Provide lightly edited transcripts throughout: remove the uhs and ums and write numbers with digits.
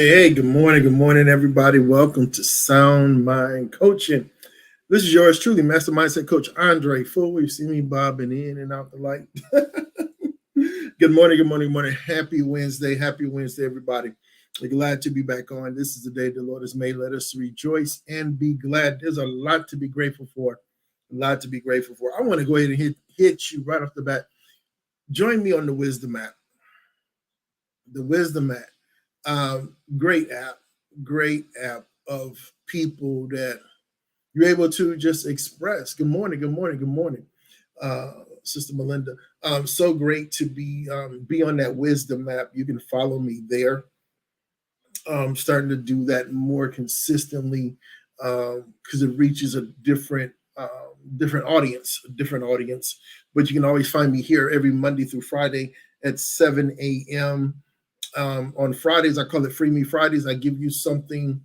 Hey, good morning, everybody. Welcome to Sound Mind Coaching. This is yours truly, Master Mindset Coach Andre Fuller. You see me bobbing in and out the light. Good morning, good morning, good morning. Happy Wednesday, everybody. We're glad to be back on. This is the day the Lord has made. Let us rejoice and be glad. There's a lot to be grateful for. A lot to be grateful for. I want to go ahead and hit you right off the bat. Join me on the Wisdom app. The Wisdom app. Great app of people that you're able to just express. Good morning, Sister Melinda. So great to be on that Wisdom app. You can follow me there. Starting to do that more consistently because it reaches a different audience. But you can always find me here every Monday through Friday at 7 a.m. On Fridays, I call it Free Me Fridays. I give you something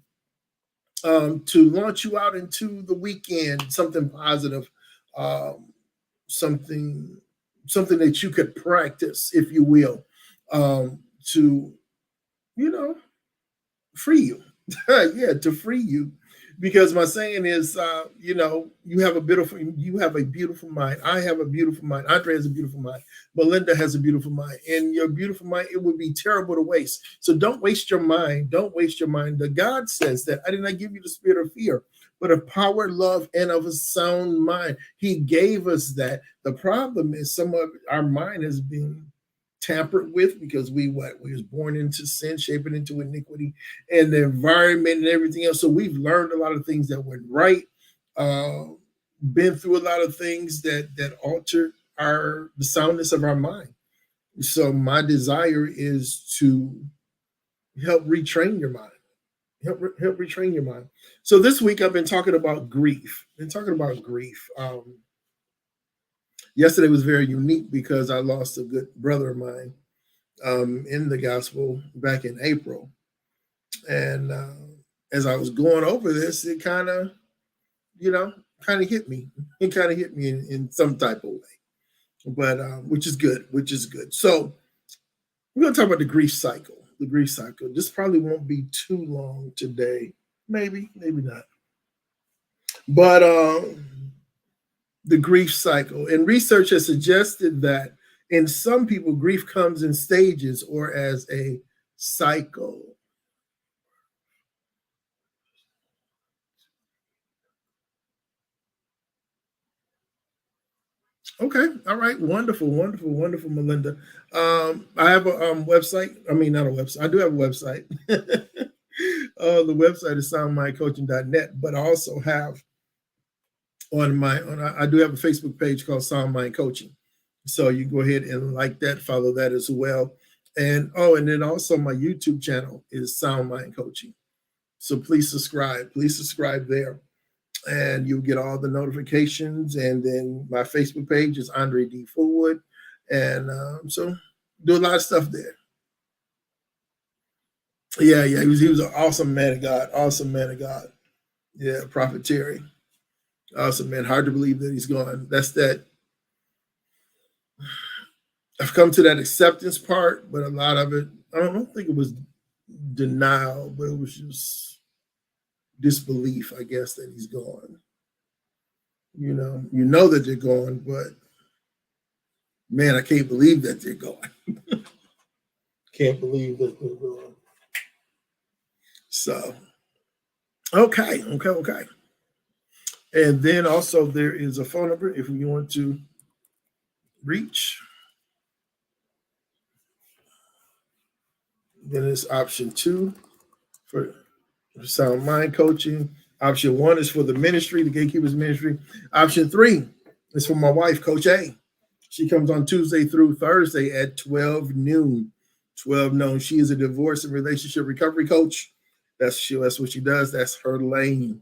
to launch you out into the weekend, something positive, something that you could practice, if you will, to free you. Yeah, to free you. Because my saying is, you have a beautiful mind. I have a beautiful mind. Andre has a beautiful mind. Melinda has a beautiful mind. And your beautiful mind, it would be terrible to waste. So don't waste your mind. Don't waste your mind. The God says that I did not give you the spirit of fear, but of power, love, and of a sound mind. He gave us that. The problem is some of our mind has been tampered with because we was born into sin, shaping into iniquity, and the environment and everything else. So we've learned a lot of things that went right, been through a lot of things that altered the soundness of our mind. So my desire is to help retrain your mind. Help retrain your mind. So this week I've been talking about grief. Yesterday was very unique because I lost a good brother of mine in the gospel back in April. And as I was going over this, it kind of hit me. It kind of hit me in some type of way, but which is good. So we're going to talk about the grief cycle. This probably won't be too long today. Maybe not. But the grief cycle. And research has suggested that in some people, grief comes in stages or as a cycle. Okay. All right. Wonderful, Melinda. I have a website. I mean, not a website. I do have a website. The website is soundmindcoaching.net, but I also have I do have a Facebook page called Sound Mind Coaching. So you go ahead and like that, follow that as well. And then also my YouTube channel is Sound Mind Coaching. So please subscribe there, and you'll get all the notifications. And then my Facebook page is Andre D. Fullwood. And so do a lot of stuff there. Yeah, he was an awesome man of God. Yeah, Prophet Terry. Awesome man. Hard to believe that he's gone. That's that. I've come to that acceptance part, but a lot of it, I don't think it was denial, but it was just disbelief, I guess, that he's gone. You know that they're gone, but man, I can't believe that they're gone. Can't believe that they're gone. So, okay. And then also there is a phone number if you want to reach. Then it's option 2 for Sound Mind Coaching. Option 1 is for the ministry, the Gatekeepers Ministry. Option 3 is for my wife, Coach A. She comes on Tuesday through Thursday at 12 noon. 12 noon. She is a divorce and relationship recovery coach. That's what she does. That's her lane.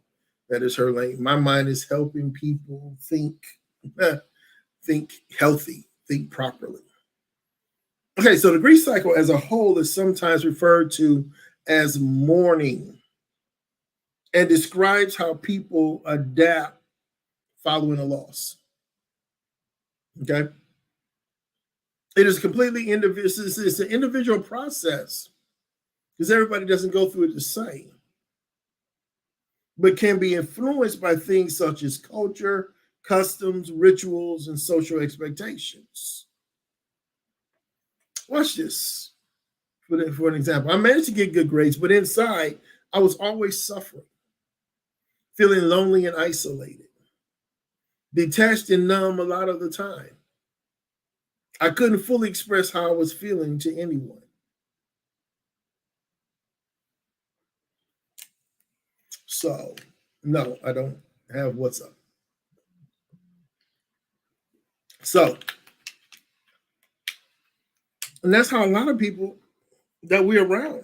That is her lane. My mind is helping people think healthy, think properly. Okay, so the grief cycle as a whole is sometimes referred to as mourning and describes how people adapt following a loss. Okay. It is completely individual. It's an individual process because everybody doesn't go through it the same, but can be influenced by things such as culture, customs, rituals, and social expectations. Watch this for an example. I managed to get good grades, but inside, I was always suffering, feeling lonely and isolated, detached and numb a lot of the time. I couldn't fully express how I was feeling to anyone. So, no, I don't have what's up. So, and that's how a lot of people that we're around,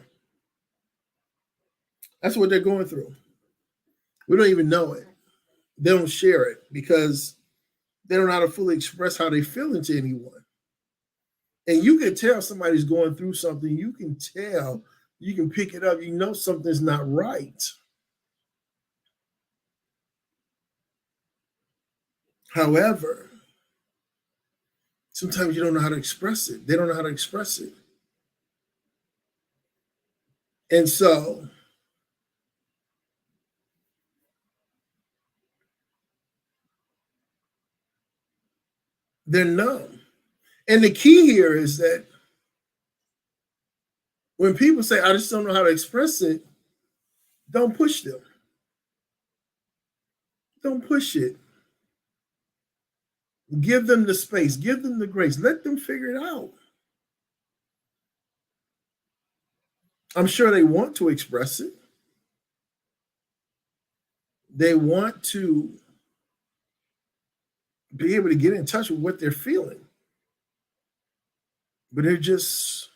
that's what they're going through. We don't even know it. They don't share it because they don't know how to fully express how they feel to anyone. And you can tell somebody's going through something. You can tell, you can pick it up. You know something's not right. However, sometimes you don't know how to express it. They don't know how to express it. And so they're numb. And the key here is that when people say, I just don't know how to express it, don't push them. Don't push it. Give them the space, give them the grace, let them figure it out. I'm sure they want to express it. They want to be able to get in touch with what they're feeling, but they're just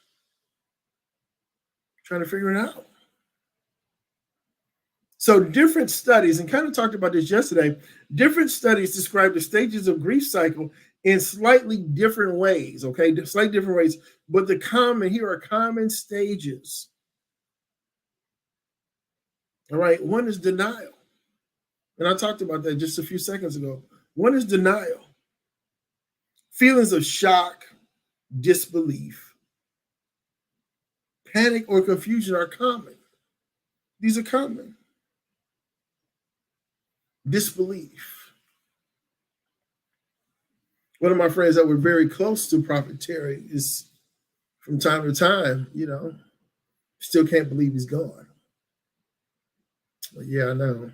trying to figure it out. So, different studies, and kind of talked about this yesterday, different studies describe the stages of grief cycle in slightly different ways, okay? Slightly different ways, but here are common stages. All right, one is denial. And I talked about that just a few seconds ago. One is denial. Feelings of shock, disbelief, panic, or confusion are common. These are common. Disbelief. One of my friends that were very close to Prophet Terry is from time to time, still can't believe he's gone. But yeah, I know.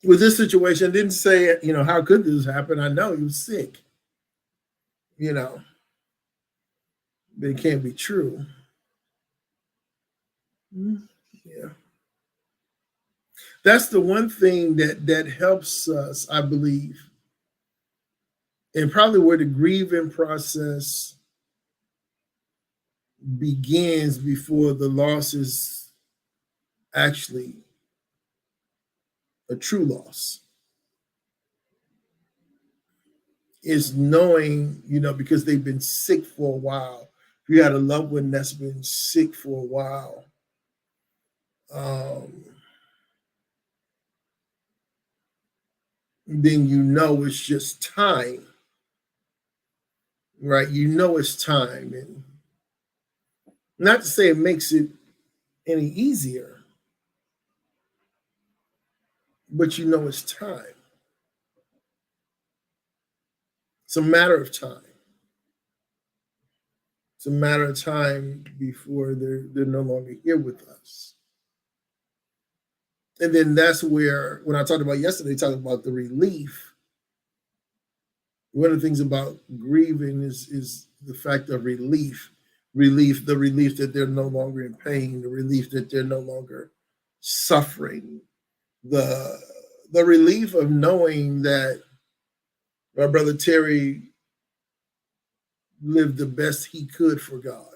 With this situation, I didn't say, how could this happen? I know he was sick, but it can't be true. Yeah. That's the one thing that helps us, I believe, and probably where the grieving process begins before the loss is actually a true loss, is knowing, because they've been sick for a while. If you had a loved one that's been sick for a while, then it's just time, right? It's time. And not to say it makes it any easier, but it's time. It's a matter of time. It's a matter of time before they're no longer here with us. And then that's where, when I talked about yesterday, talking about the relief, one of the things about grieving is the fact of relief. The relief that they're no longer in pain, the relief that they're no longer suffering, the relief of knowing that my brother Terry lived the best he could for God.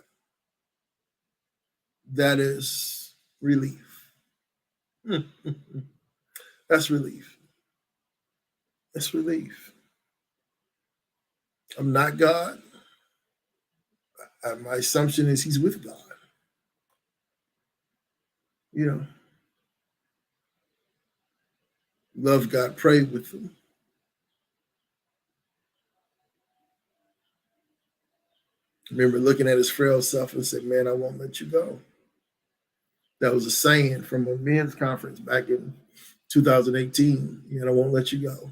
That is relief. That's relief. That's relief. I'm not God. My assumption is he's with God. Love God, pray with them. remember looking at his frail self and said, man, I won't let you go. That was a saying from a men's conference back in 2018. I won't let you go.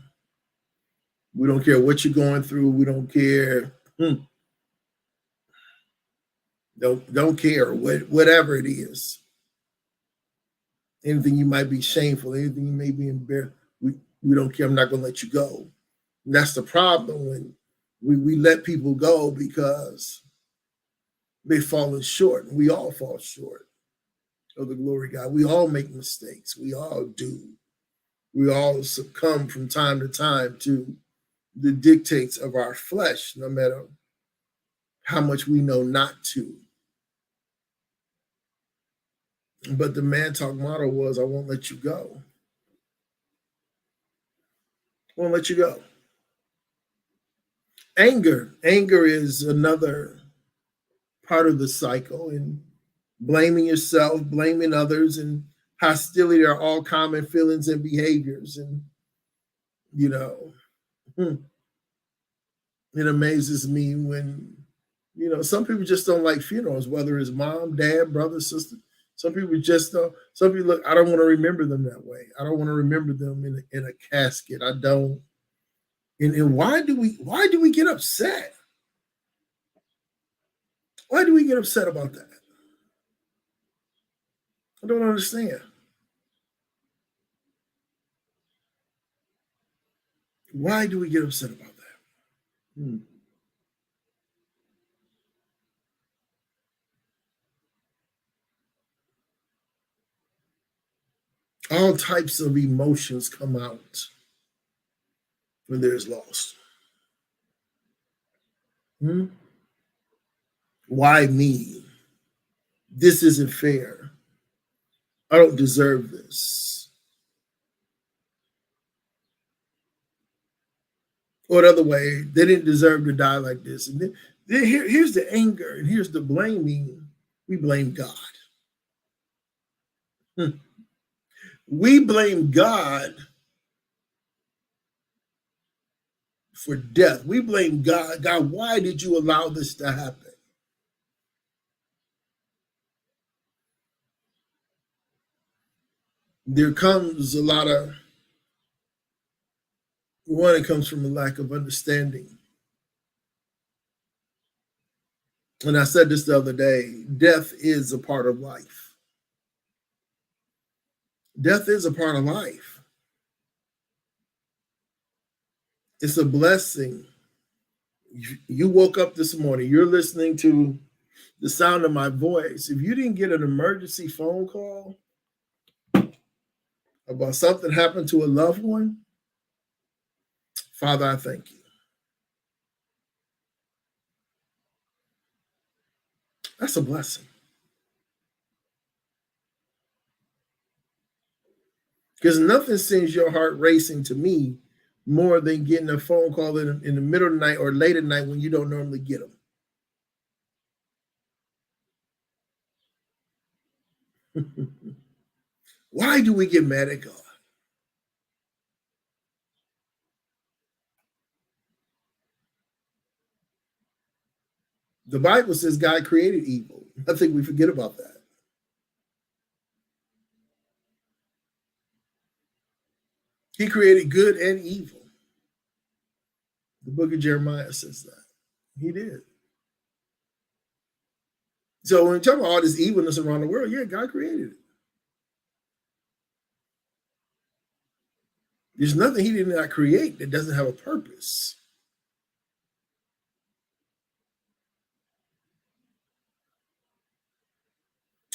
We don't care what you're going through. We don't care. Don't care whatever it is. Anything you might be shameful, anything you may be embarrassed, we don't care. I'm not going to let you go. And that's the problem when we let people go, because they've fallen short. And we all fall short of the glory of God. We all make mistakes. We all do. We all succumb from time to time to the dictates of our flesh, no matter how much we know not to. But the Man Talk motto was, I won't let you go. I won't let you go. Anger is another part of the cycle, and blaming yourself, blaming others, and hostility are all common feelings and behaviors. And, it amazes me when, some people just don't like funerals, whether it's mom, dad, brother, sister. Some people just don't. Some people look, I don't want to remember them that way. I don't want to remember them in a casket. I don't. And why do we get upset? Why do we get upset about that? I don't understand. Why do we get upset about that? All types of emotions come out when there's loss. Why me? This isn't fair. I don't deserve this. Or another way, they didn't deserve to die like this. And then here's the anger, and here's the blaming. We blame God. We blame God for death. We blame God. God, why did you allow this to happen? There comes a lot of, it comes from a lack of understanding. And I said this the other day, death is a part of life. Death is a part of life. It's a blessing. You woke up this morning, you're listening to the sound of my voice. If you didn't get an emergency phone call about something happened to a loved one, Father, I thank you. That's a blessing. Because nothing sends your heart racing to me more than getting a phone call in the middle of the night or late at night when you don't normally get them. Why do we get mad at God? The Bible says God created evil. I think we forget about that. He created good and evil. The book of Jeremiah says that. He did. So when we talk about all this evilness around the world, yeah, God created it. There's nothing he did not create that doesn't have a purpose.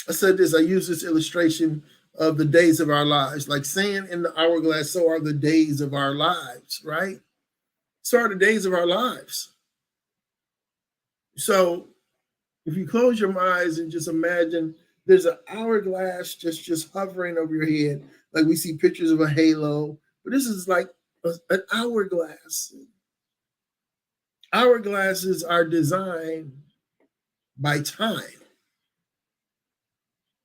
I said this, I use this illustration of the days of our lives. Like saying in the hourglass, so are the days of our lives, right? So are the days of our lives. So if you close your eyes and just imagine there's an hourglass just hovering over your head, like we see pictures of a halo, but this is like an hourglass. Hourglasses are designed by time.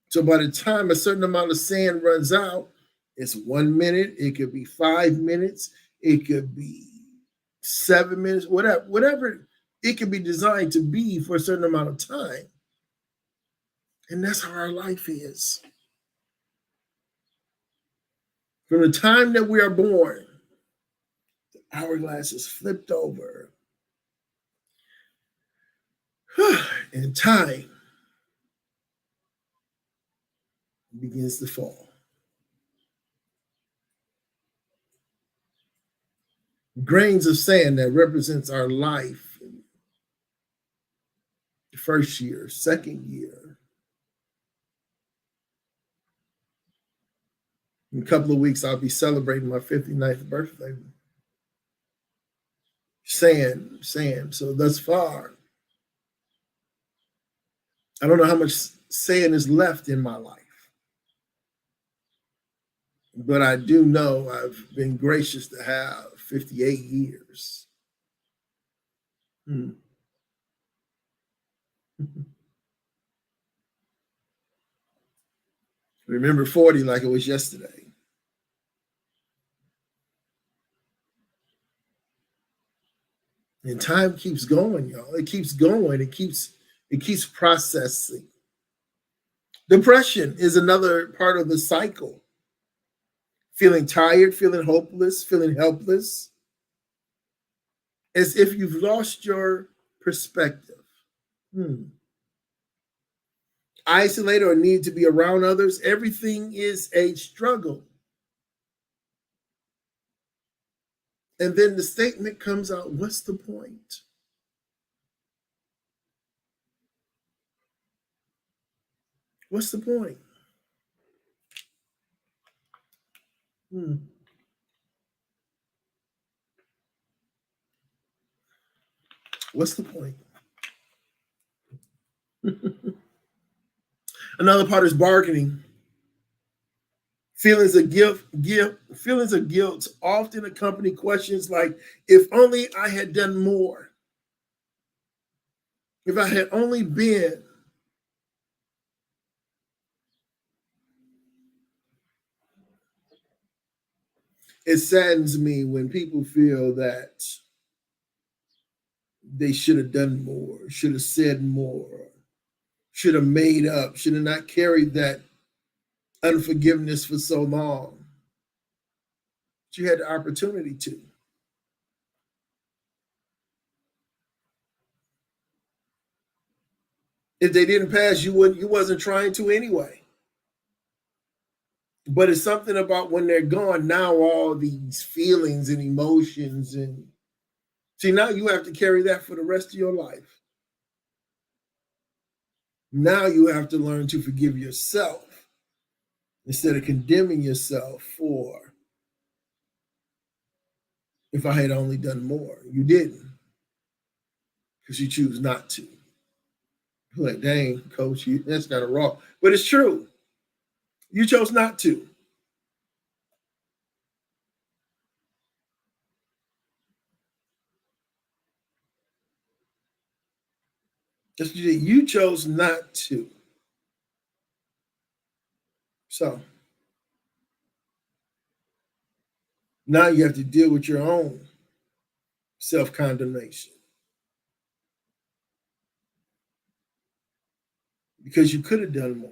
So by the time a certain amount of sand runs out, it's 1 minute, it could be 5 minutes, it could be 7 minutes, whatever it can be designed to be for a certain amount of time. And that's how our life is. From the time that we are born, the hourglass is flipped over. And time begins to fall. Grains of sand that represents our life. The first year, second year. In a couple of weeks, I'll be celebrating my 59th birthday. Sand. So thus far, I don't know how much sand is left in my life. But I do know I've been gracious to have 58 years. Remember 40 like it was yesterday. And time keeps going, y'all. It keeps going. It keeps processing. Depression is another part of the cycle. Feeling tired, feeling hopeless, feeling helpless, as if you've lost your perspective. Isolated or need to be around others. Everything is a struggle. And then the statement comes out, what's the point? What's the point? What's the point? Another part is bargaining. Feelings of guilt often accompany questions like, if only I had done more. If I had only been. It saddens me when people feel that they should have done more, should have said more, should have made up, should have not carried that unforgiveness for so long. But you had the opportunity to. If they didn't pass, you wasn't trying to anyway. But it's something about when they're gone, now all these feelings and emotions, and see, now you have to carry that for the rest of your life. Now you have to learn to forgive yourself instead of condemning yourself for, if I had only done more. You didn't, because you choose not to. You're like, dang, coach, that's kind of raw. But it's true. You chose not to. That's what you did. You chose not to. So now you have to deal with your own self-condemnation. Because you could have done more.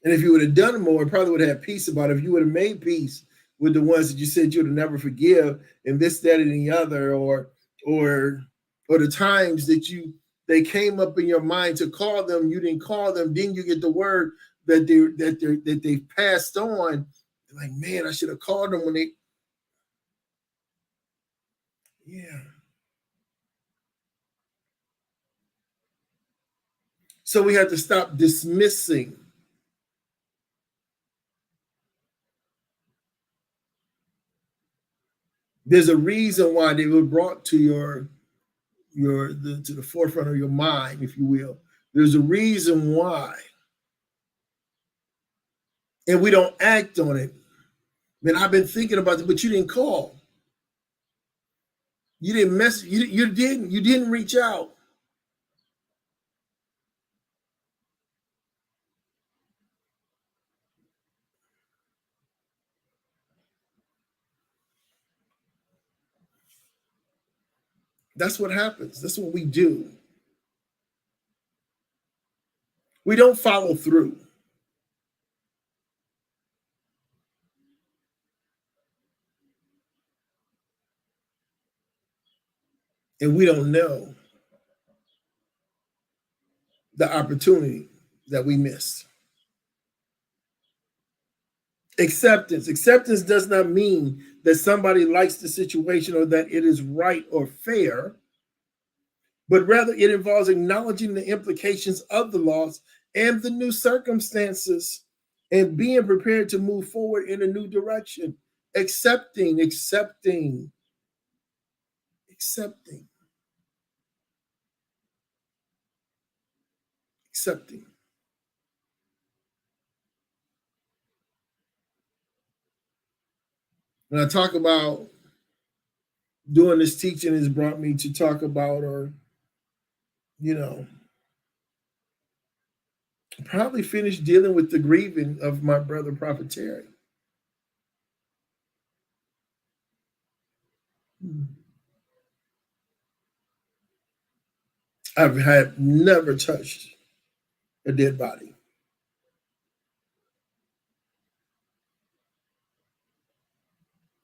And if you would have done more, it probably would have had peace about it. If you would have made peace with the ones that you said you would have never forgive, and this, that, and the other, or the times that they came up in your mind to call them, you didn't call them, then you get the word that they passed on. You're like, man, I should have called them when they. Yeah. So we have to stop dismissing. There's a reason why they were brought to to the forefront of your mind, if you will. There's a reason why. And we don't act on it. Man, I've been thinking about it, but you didn't call. You didn't mess. You didn't reach out. That's what happens. That's what we do. We don't follow through. And we don't know the opportunity that we missed. Acceptance. Acceptance does not mean that somebody likes the situation or that it is right or fair, but rather it involves acknowledging the implications of the loss and the new circumstances and being prepared to move forward in a new direction. Accepting, accepting, accepting, accepting. When I talk about doing this teaching has brought me to talk about, or, you know, probably finish dealing with the grieving of my brother, Prophet Terry. I've had never touched a dead body.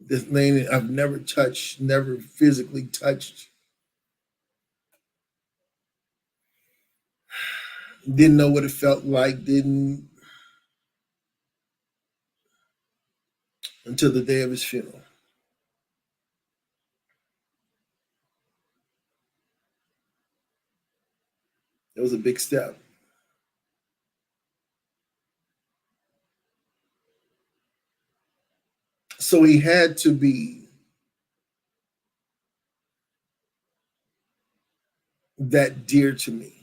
This lady I've never touched, never physically touched. Didn't know what it felt like, didn't until the day of his funeral. It was a big step. So he had to be that dear to me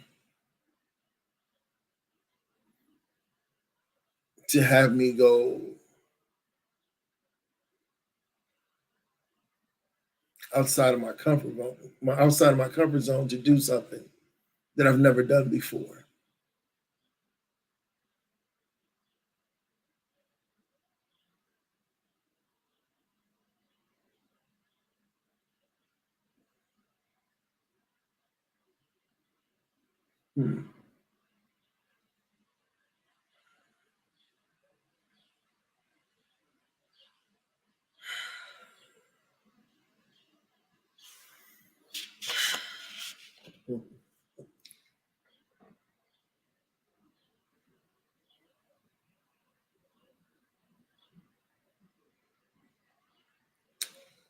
to have me go outside of my comfort zone, outside of my comfort zone to do something that I've never done before. Hmm.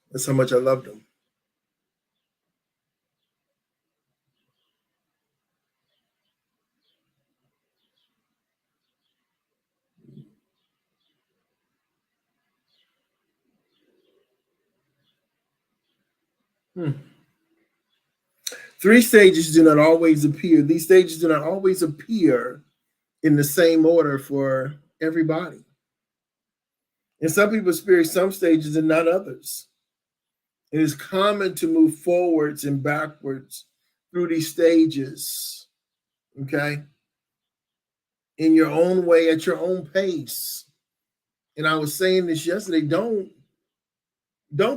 That's how much I loved him. Hmm. Three stages do not always appear. These stages do not always appear in the same order for everybody. And some people experience some stages and not others. It is common to move forwards and backwards through these stages, okay, in your own way, at your own pace. And I was saying this yesterday, don't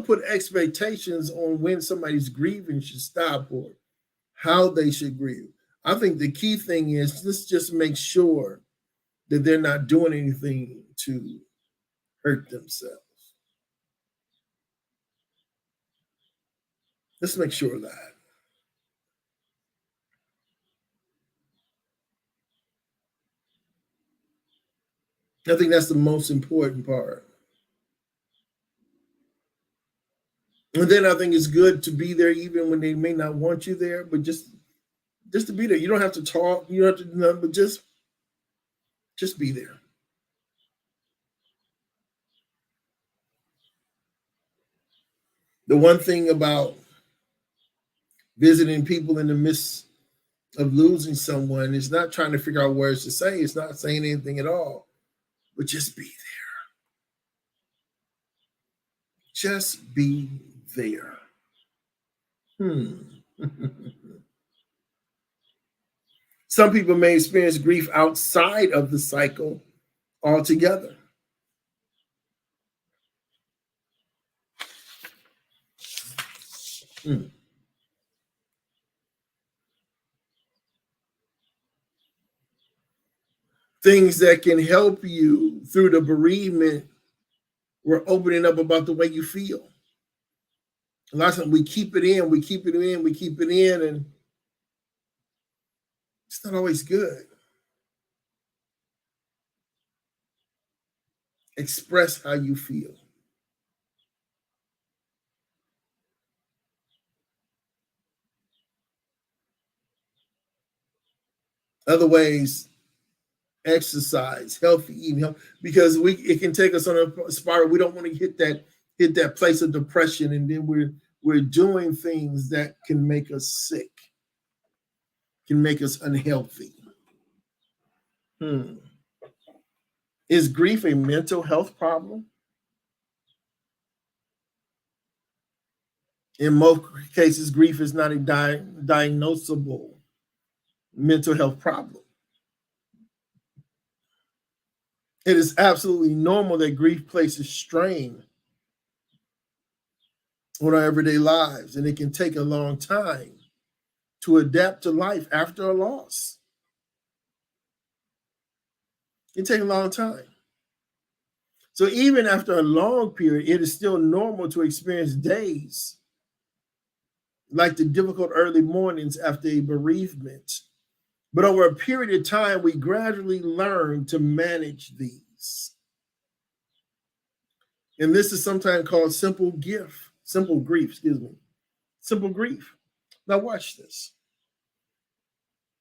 put expectations on when somebody's grieving should stop or how they should grieve. I think the key thing is let's just make sure that they're not doing anything to hurt themselves. Let's make sure of that. I think that's the most important part. And then I think it's good to be there even when they may not want you there, but just to be there. You don't have to talk, you don't have to do nothing, but just be there. The one thing about visiting people in the midst of losing someone is not trying to figure out words to say. It's not saying anything at all, but just be there. Just be there. Hmm. Some people may experience grief outside of the cycle altogether. Hmm. things that can help you through the bereavement. We're opening up about the way you feel. A lot of times we keep it in, we keep it in, we keep it in, and it's not always good. Express how you feel. Other ways, exercise, healthy eating, because it can take us on a spiral. We don't want to hit that place of depression, and then we're doing things that can make us sick, can make us unhealthy. Is grief a mental health problem? In most cases, grief is not a diagnosable mental health problem. It is absolutely normal that grief places strain on our everyday lives, and it can take a long time to adapt to life after a loss. It takes a long time. So even after a long period, it is still normal to experience days like the difficult early mornings after a bereavement. But over a period of time, we gradually learn to manage these. And this is sometimes called simple grief, simple grief. Now watch this.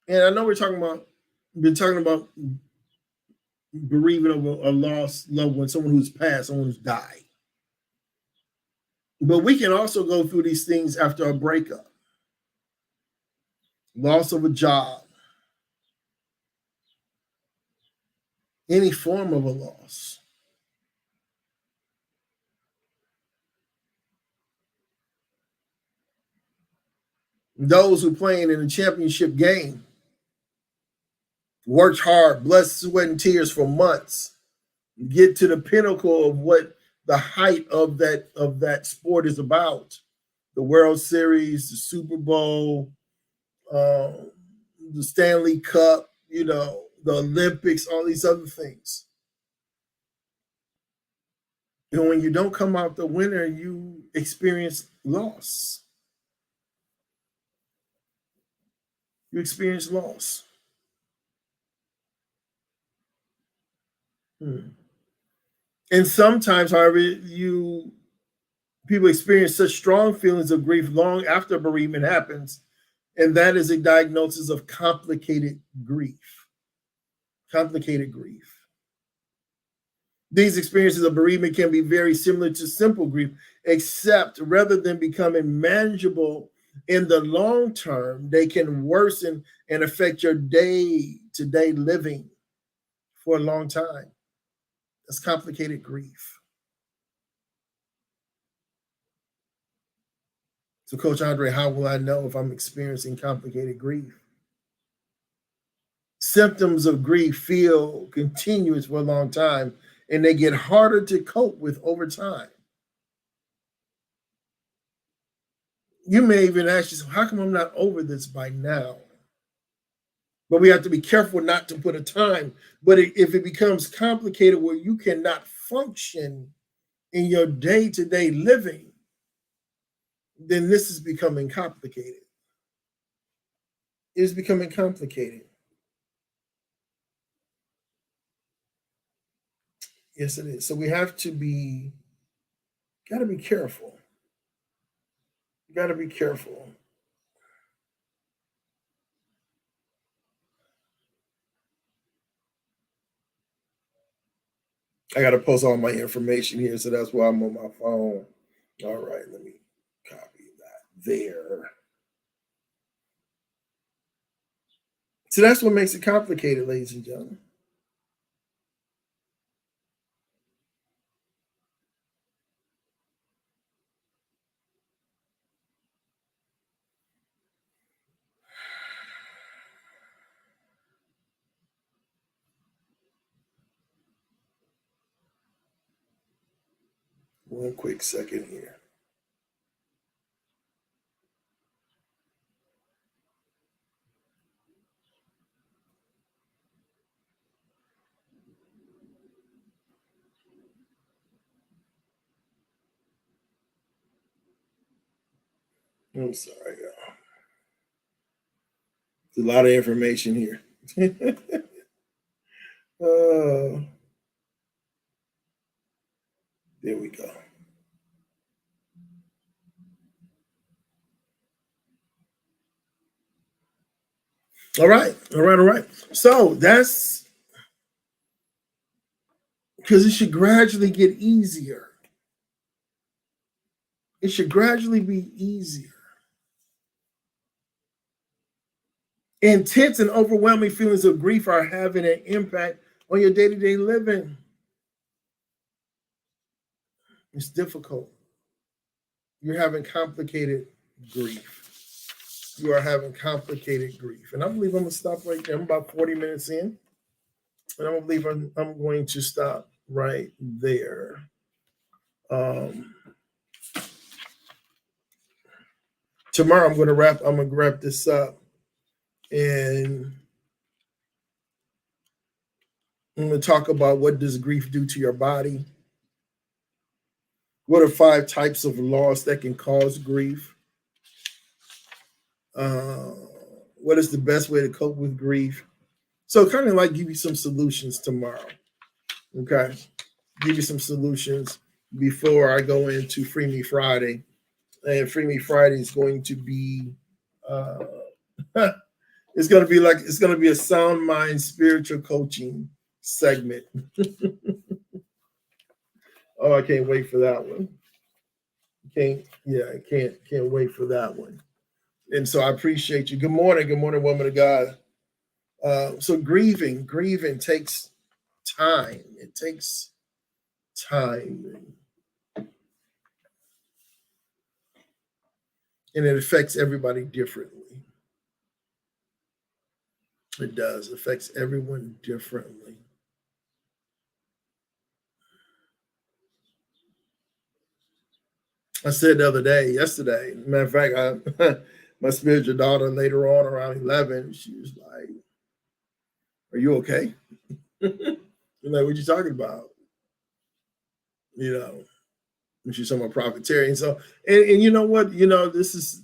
And I know been talking about bereaving of a lost loved one, someone who's passed, someone who's died. But we can also go through these things after a breakup, loss of a job, any form of a loss. Those who playing in a championship game worked hard, blood, sweat, and tears for months, get to the pinnacle of what the height of that sport is about. The World Series, the Super Bowl, uh, the Stanley Cup, the Olympics, all these other things. And when you don't come out the winner, you experience loss. You experience loss. And sometimes, however, people experience such strong feelings of grief long after bereavement happens, and that is a diagnosis of complicated grief. Complicated grief. These experiences of bereavement can be very similar to simple grief, except rather than becoming manageable in the long term, they can worsen and affect your day-to-day living for a long time. That's complicated grief. So, Coach Andre, how will I know if I'm experiencing complicated grief? Symptoms of grief feel continuous for a long time, and they get harder to cope with over time. You may even ask yourself, how come I'm not over this by now? But we have to be careful not to put a time. But if it becomes complicated where you cannot function in your day-to-day living, then this is becoming complicated. It's becoming complicated. Yes, it is. So we have to gotta be careful. You gotta be careful. I gotta post all my information here, so that's why I'm on my phone. All right, let me copy that there. So that's what makes it complicated, ladies and gentlemen. One quick second here. I'm sorry, y'all. There's a lot of information here. uh, there we go. All right. So that's because it should gradually get easier. It should gradually be easier. Intense and overwhelming feelings of grief are having an impact on your day-to-day living. It's difficult. You're having complicated grief. You are having complicated grief. And I believe I'm going to stop right there. I'm about 40 minutes in. And I believe I'm going to stop right there. Tomorrow I'm going to wrap this up. And I'm going to talk about what does grief do to your body. What are 5 types of loss that can cause grief? What is the best way to cope with grief? So kind of like give you some solutions tomorrow. Okay. Give you some solutions before I go into Free Me Friday. And Free Me Friday is going to be it's going to be a sound mind spiritual coaching segment. Oh, I can't wait for that one. I can't wait for that one. And so I appreciate you. Good morning, woman of God. So grieving takes time. It takes time. And it affects everybody differently. It does. It affects everyone differently. I said the other day, yesterday, matter of fact, my spiritual daughter later on around 11, she was like, "Are you okay?" I'm like, "What you talking about?" You know, and she's talking about profiteering. So, and you know what? You know, this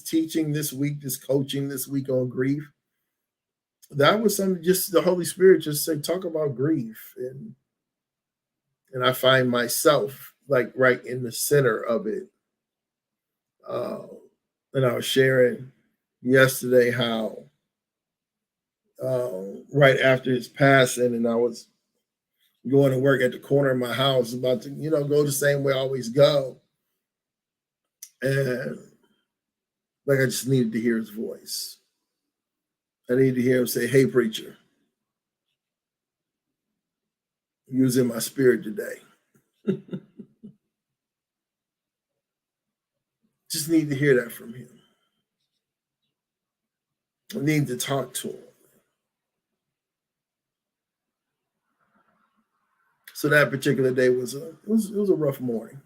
teaching this week, this coaching this week on grief. That was something just the Holy Spirit just said, talk about grief. And I find myself like right in the center of it. And I was sharing yesterday how right after his passing, and I was going to work at the corner of my house, about to, go the same way I always go. And like I just needed to hear his voice. I needed to hear him say, "Hey, preacher, you was in my spirit today." Just need to hear that from him. I need to talk to him. So that particular day was a rough morning.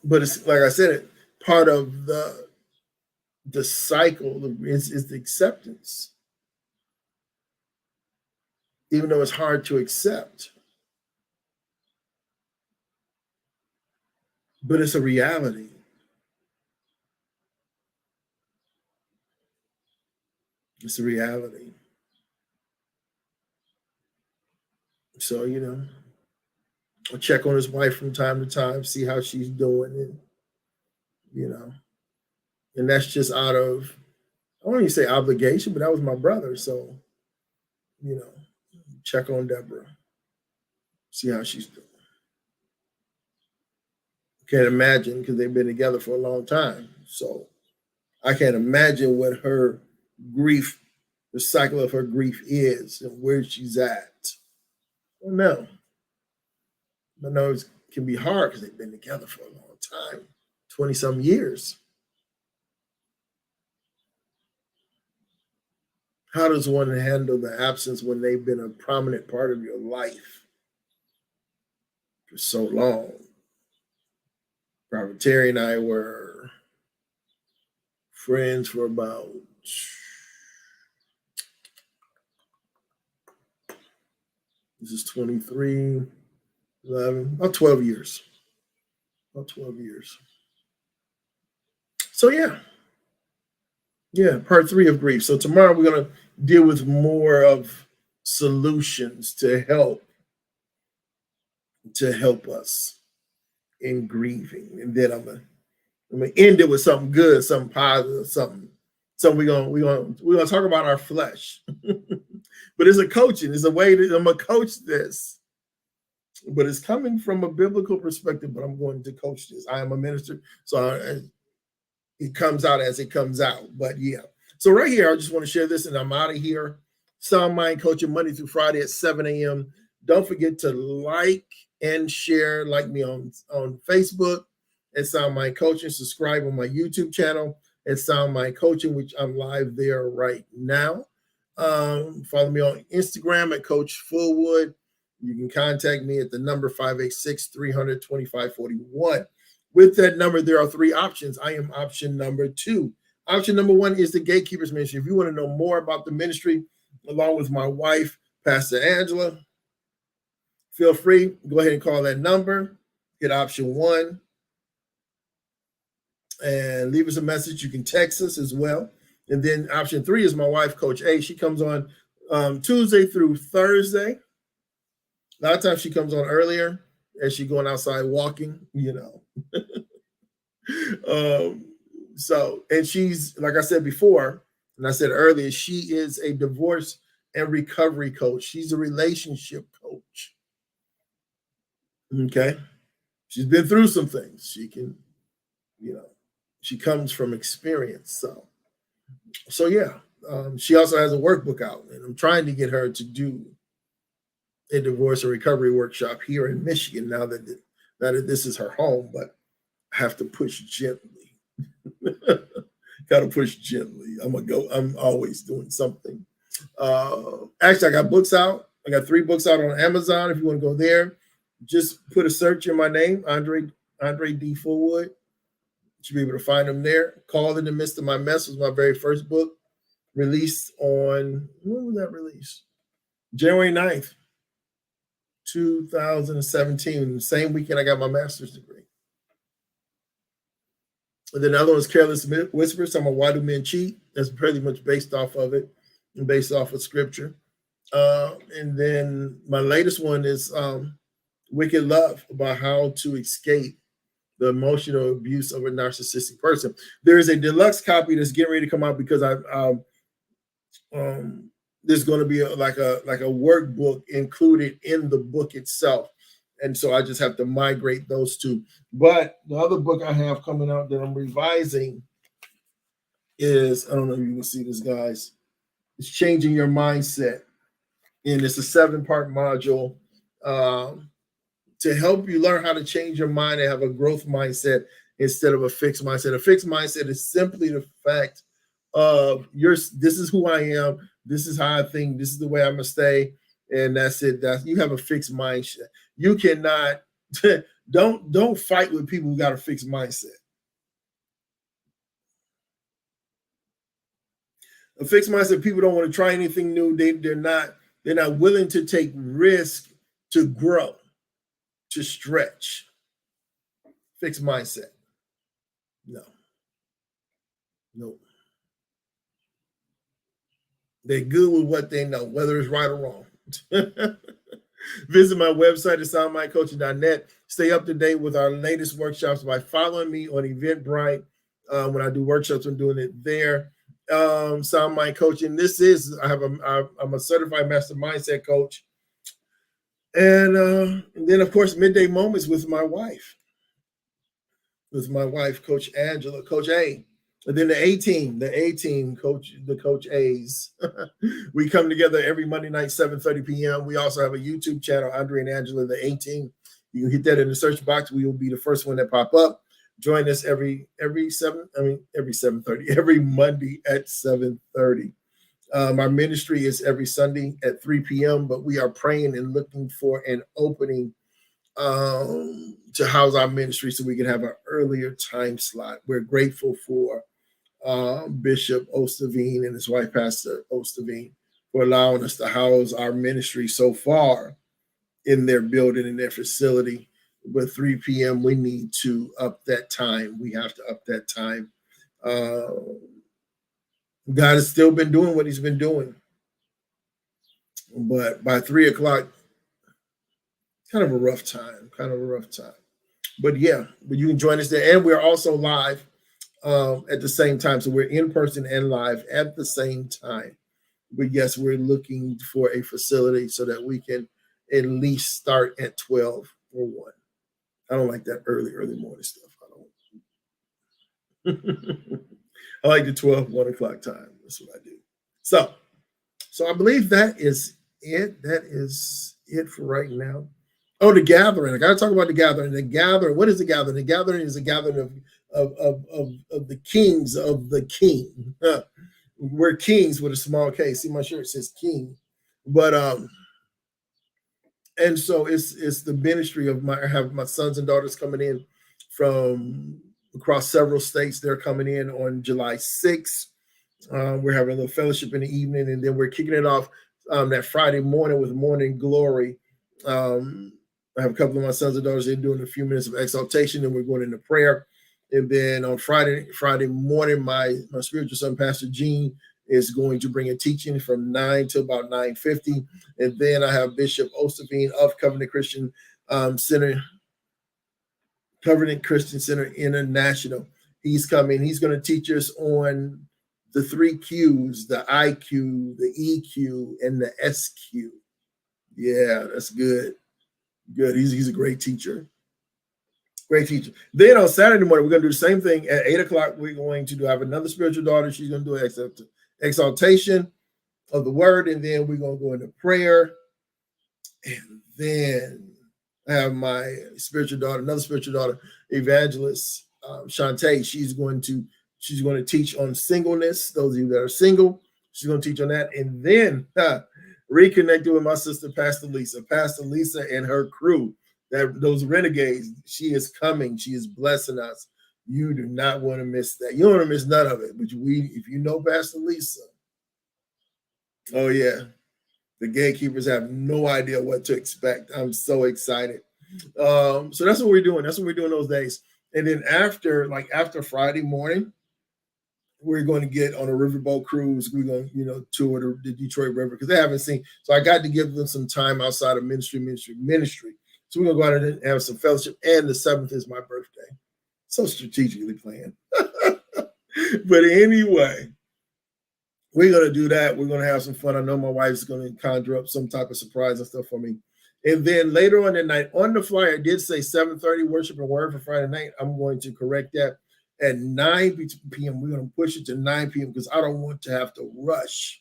But it's like I said, part of the cycle is the acceptance. Even though it's hard to accept, but it's a reality. It's a reality. So, I'll check on his wife from time to time, see how she's doing, and and that's just out of, I don't even say obligation, but that was my brother. So, you know, check on Deborah, see how she's doing. Can't imagine because they've been together for a long time. So I can't imagine what her grief, the cycle of her grief is and where she's at. I don't know. I know it can be hard because they've been together for a long time, 20 some years. How does one handle the absence when they've been a prominent part of your life for so long? Robert Terry and I were friends for about, this is 23, about 12 years. About 12 years. So yeah, part 3 of grief. So tomorrow we're going to deal with more of solutions to help us in grieving. And then I'm gonna end it with something good, something positive, something we're gonna talk about our flesh. But it's a coaching, it's a way that I'm gonna coach this. But it's coming from a biblical perspective, but I'm going to coach this. I am a minister, so it comes out as it comes out. But yeah. So right here, I just want to share this and I'm out of here. Sound Mind Coaching Monday through Friday at 7 a.m. Don't forget to like and share, like me on Facebook at Sound Mind Coaching. Subscribe on my YouTube channel at Sound Mind Coaching, which I'm live there right now. Follow me on Instagram at Coach Fullwood. You can contact me at the number 586-300-2541. With that number, there are 3 options. I am option number 2. Option number 1 is the Gatekeepers Ministry. If you want to know more about the ministry, along with my wife, Pastor Angela, feel free. Go ahead and call that number. Hit option 1 and leave us a message. You can text us as well. And then option 3 is my wife, Coach A. She comes on Tuesday through Thursday. A lot of times she comes on earlier as she's going outside walking, So, and she's, like I said before, and I said earlier, she is a divorce and recovery coach. She's a relationship coach. Okay. She's been through some things. She can, she comes from experience. So yeah. She also has a workbook out, and I'm trying to get her to do a divorce and recovery workshop here in Michigan now that this is her home, but I have to push gently. Got to push gently. I'm always doing something. Actually, I got books out. I got 3 books out on Amazon. If you want to go there, just put a search in my name, Andre D. Fullwood. You should be able to find them there. Called in the Midst of My Mess was my very first book, released on, when was that released? January 9th, 2017. The same weekend I got my master's degree. And then the other one is Careless Whispers. I'm a Why Do Men Cheat? That's pretty much based off of it and based off of scripture. And then my latest one is Wicked Love, about how to escape the emotional abuse of a narcissistic person. There is a deluxe copy that's getting ready to come out because there's going to be like a workbook included in the book itself. And so I just have to migrate those 2. But the other book I have coming out that I'm revising is, I don't know if you can see this, guys. It's Changing Your Mindset. And it's a 7-part module to help you learn how to change your mind and have a growth mindset instead of a fixed mindset. A fixed mindset is simply the fact of this is who I am, this is how I think, this is the way I'm gonna stay, and that's it. You have a fixed mindset. You cannot don't fight with people who got a fixed mindset. A fixed mindset, people don't want to try anything new. They're not willing to take risk to grow, to stretch. Fixed mindset. No. They're good with what they know, whether it's right or wrong. Visit my website at soundmindcoaching.net. Stay up to date with our latest workshops by following me on Eventbrite. When I do workshops, I'm doing it there. Sound Mind Coaching. I'm a certified master mindset coach. And then, of course, Midday Moments with my wife. Coach Angela, Coach A. And then the A team, the Coach A's. We come together every Monday night, 7:30 p.m. We also have a YouTube channel, Andre and Angela, the A team. You can hit that in the search box. We will be the first one that pop up. Join us every Monday at 7:30. Our ministry is every Sunday at 3 p.m., but we are praying and looking for an opening to house our ministry so we can have an earlier time slot. We're grateful for Bishop Ostavine and his wife, Pastor Ostavine, for allowing us to house our ministry so far in their building, in their facility. But 3 p.m., we need to up that time. We have to up that time. God has still been doing what he's been doing. But by 3 o'clock, kind of a rough time. But yeah, but you can join us there. And we're also live at the same time. So we're in person and live at the same time. But yes, we're looking for a facility so that we can at least start at 12 or 1. I don't like that early morning stuff. I don't. I like the 12, 1 o'clock time. That's what I do. So I believe that is it. That is it for right now. Oh, the gathering. I got to talk about the gathering. The gathering. What is the gathering? The gathering is a gathering of the kings of the king. We're kings with a small K. See, my shirt says king. But and so it's the ministry of I have my sons and daughters coming in from across several states. They're coming in on July 6th. We're having a little fellowship in the evening, and then we're kicking it off that Friday morning with Morning Glory. I have a couple of my sons and daughters. They're doing a few minutes of exaltation, and we're going into prayer. And then on Friday morning, my spiritual son, Pastor Gene, is going to bring a teaching from 9 to about 9:50. And then I have Bishop Osterveen of Covenant Christian Center International. He's coming. He's going to teach us on the 3 Qs, the IQ, the EQ, and the SQ. Yeah, that's good. Good. He's a great teacher. Great teacher. Then on Saturday morning, we're going to do the same thing. At 8 o'clock, we're going to have another spiritual daughter. She's going to do an exaltation of the word. And then we're going to go into prayer. And then I have my spiritual daughter, another spiritual daughter, Evangelist Shantae. She's going to teach on singleness. Those of you that are single, she's going to teach on that. And then reconnected with my sister, Pastor Lisa and her crew. Those renegades, she is coming. She is blessing us. You do not want to miss that. You don't want to miss none of it. But if you know Pastor Lisa, oh yeah, the gatekeepers have no idea what to expect. I'm so excited. So that's what we're doing. That's what we're doing those days. And then after Friday morning, we're going to get on a riverboat cruise. We're going to, tour the Detroit River because they haven't seen. So I got to give them some time outside of ministry. So we're going to go out and have some fellowship. And the 7th is my birthday. So strategically planned. But anyway, we're going to do that. We're going to have some fun. I know my wife's going to conjure up some type of surprise and stuff for me. And then later on that night, on the flyer, it did say 7:30 worship and word for Friday night. I'm going to correct that. At 9 p.m., we're going to push it to 9 p.m. because I don't want to have to rush,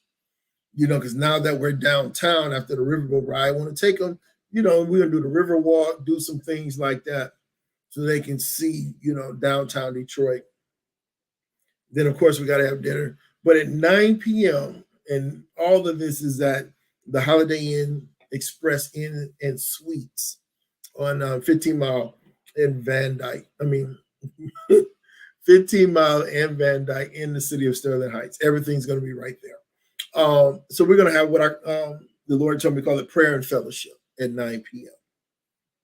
because now that we're downtown after the riverboat ride, I want to take them, we're going to do the river walk, do some things like that so they can see, downtown Detroit. Then, of course, we got to have dinner. But at 9 p.m., and all of this is at the Holiday Inn Express Inn and Suites on 15 Mile in Van Dyke. 15 Mile and Van Dyke in the city of Sterling Heights. Everything's going to be right there. So we're going to have what the Lord told me to call it prayer and fellowship at 9 p.m.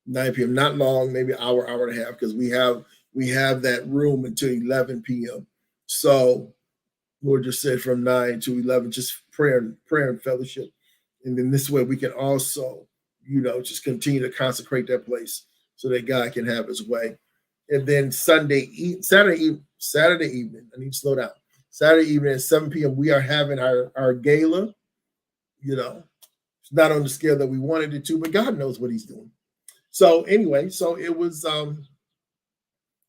9 p.m. Not long, maybe an hour and a half, because we have that room until 11 p.m. So Lord just said from 9 to 11, just prayer and fellowship. And then this way we can also, just continue to consecrate that place so that God can have his way. And then Saturday evening, I need to slow down. Saturday evening at 7 p.m., we are having our gala. It's not on the scale that we wanted it to, but God knows what he's doing. So anyway, it was,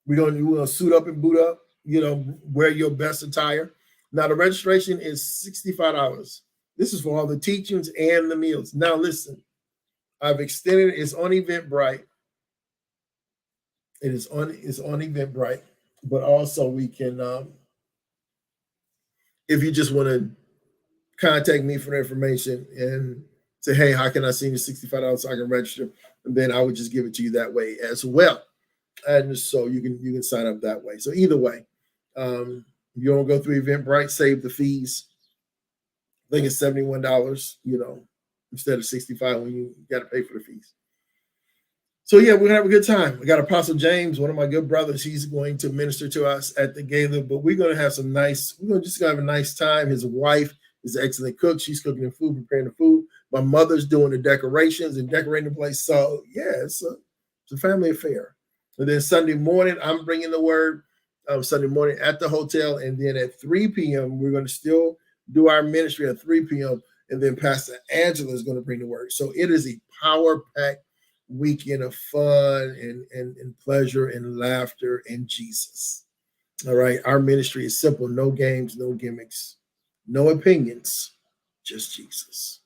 we're going to suit up and boot up, wear your best attire. Now the registration is $65. This is for all the teachings and the meals. Now listen, I've extended it. It's on Eventbrite. It's on Eventbrite, but also we can, if you just want to contact me for the information and say, hey, how can I send you $65 so I can register? And then I would just give it to you that way as well. And so you can sign up that way. So either way, if you don't go through Eventbrite, save the fees. I think it's $71, instead of $65 when you got to pay for the fees. So yeah, we're gonna have a good time. We got Apostle James, one of my good brothers. He's going to minister to us at the gala, but we're gonna have we're gonna just have a nice time. His wife is an excellent cook. She's cooking the food, preparing the food. My mother's doing the decorations and decorating the place. So yeah, it's a family affair. And then Sunday morning, I'm bringing the word. Sunday morning at the hotel, and then at 3 p.m. we're going to still do our ministry at 3 p.m. And then Pastor Angela is going to bring the word. So it is a power-packed weekend of fun and pleasure and laughter and Jesus. All right. Our ministry is simple: no games, no gimmicks, no opinions, just Jesus.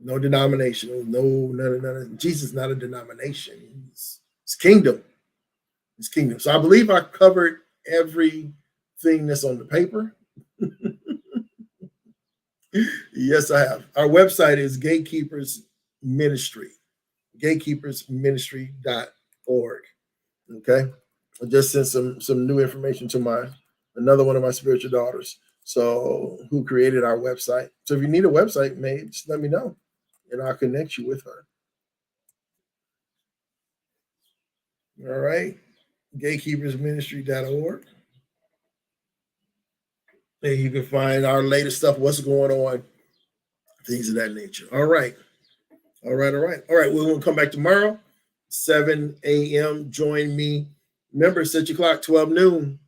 No denomination, none. Jesus is not a denomination. It's kingdom. It's kingdom. So I believe I covered everything that's on the paper. Yes, I have. Our website is Gatekeepers Ministry, gatekeepersministry.org. Okay. I just sent some new information to another one of my spiritual daughters, so who created our website. So if you need a website made, just let me know and I'll connect you with her. All right. Gatekeepersministry.org. And you can find our latest stuff, what's going on, things of that nature. All right. All right. We're going to come back tomorrow, 7 a.m. Join me. Remember, set your clock, 12 noon.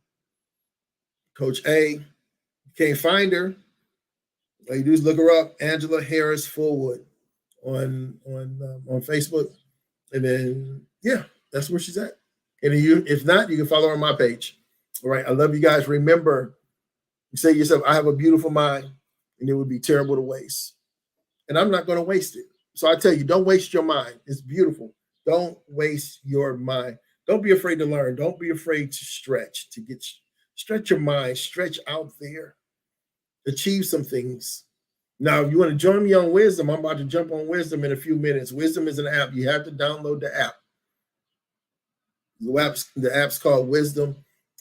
Coach A. You can't find her. All you do is look her up, Angela Harris Fullwood on Facebook. And then, yeah, that's where she's at. And if not, you can follow her on my page. All right. I love you guys. Remember, you say to yourself, I have a beautiful mind, and it would be terrible to waste. And I'm not going to waste it. So I tell you, don't waste your mind. It's beautiful. Don't waste your mind. Don't be afraid to learn. Don't be afraid to stretch your mind, stretch out there, achieve some things. Now, if you want to join me on Wisdom, I'm about to jump on Wisdom in a few minutes. Wisdom is an app. You have to download the app. The app's called Wisdom,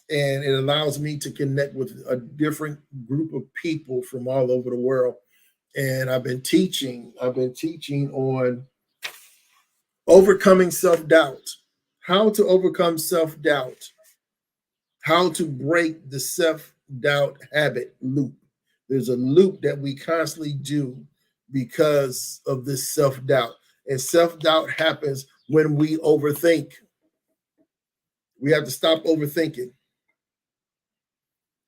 and it allows me to connect with a different group of people from all over the world. And I've been teaching on overcoming self-doubt, how to overcome self-doubt, how to break the self-doubt habit loop. There's a loop that we constantly do because of this self-doubt. And self-doubt happens when we overthink. We have to stop overthinking.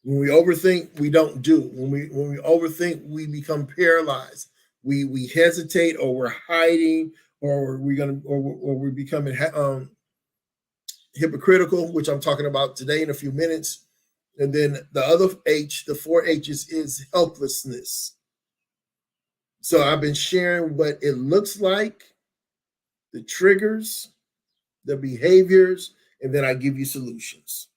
When we overthink, we don't do. When we overthink, we become paralyzed. We hesitate, or we're hiding, or we're becoming hypocritical, which I'm talking about today in a few minutes. And then the other H, the 4 H's, is helplessness. So I've been sharing what it looks like, the triggers, the behaviors, and then I give you solutions.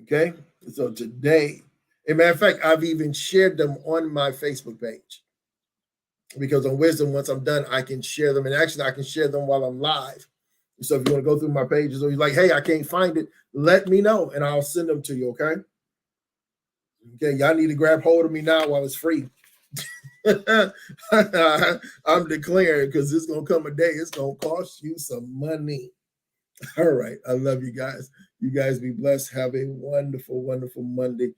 Okay. So today, as a matter of fact, I've even shared them on my Facebook page, because on Wisdom, once I'm done, I can share them. And actually, I can share them while I'm live. So if you want to go through my pages, or you're like, hey, I can't find it, let me know and I'll send them to you. Okay. Okay. Y'all need to grab hold of me now while it's free. I'm declaring, because it's going to come a day, it's going to cost you some money. All right. I love you guys. You guys be blessed. Have a wonderful, wonderful Wednesday.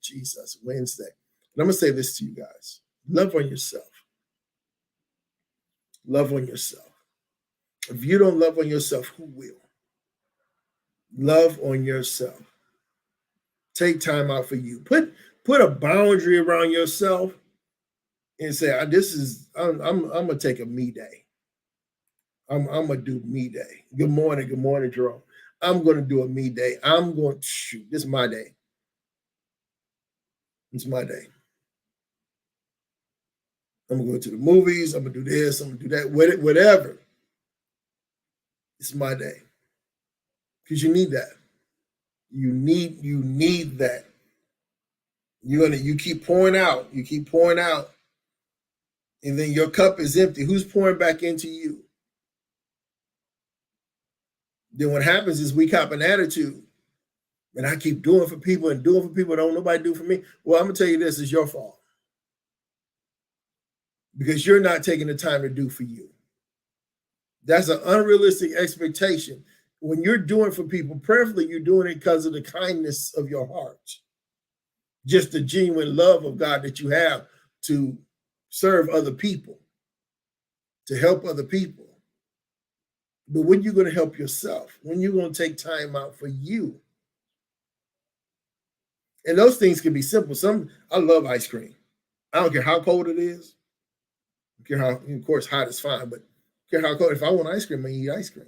Jesus, Wednesday. And I'm going to say this to you guys. Love on yourself. Love on yourself. If you don't love on yourself, who will? Love on yourself. Take time out for you. Put a boundary around yourself and say, I'm going to take a me day. I'm going to do me day. Good morning, Jerome. I'm going to do a me day. This is my day. It's my day. I'm going to go to the movies. I'm going to do this. I'm going to do that. Whatever. It's my day. Because you need that. You need that. You keep pouring out. You keep pouring out. And then your cup is empty. Who's pouring back into you? Then what happens is we cop an attitude. And I keep doing for people and doing for people. Don't nobody do for me. Well, I'm going to tell you this is your fault. Because you're not taking the time to do for you. That's an unrealistic expectation. When you're doing for people, prayerfully, you're doing it because of the kindness of your heart, just the genuine love of God that you have to serve other people, to help other people. But when you're going to help yourself, when you're going to take time out for you, and those things can be simple. I love ice cream. I don't care how cold it is. I don't care how, of course, hot is fine, but I don't care how cold. If I want ice cream, I eat ice cream.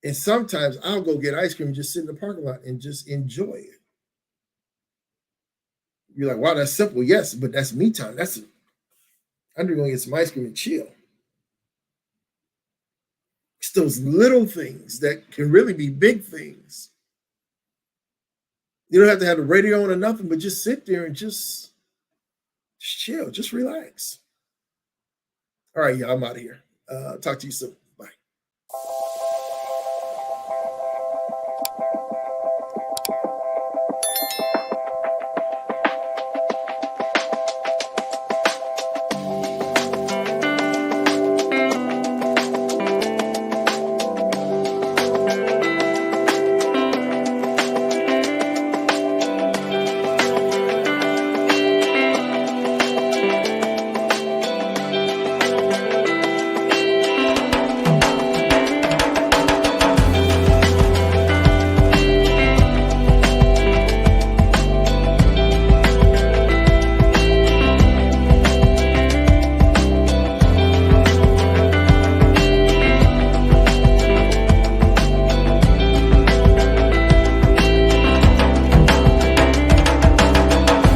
And sometimes I'll go get ice cream and just sit in the parking lot and just enjoy it. You're like, wow, that's simple. Yes, but that's me time. I'm going to get some ice cream and chill. It's those little things that can really be big things. You don't have to have the radio on or nothing, but just sit there and just chill, just relax. All right, y'all, I'm out of here. Talk to you soon.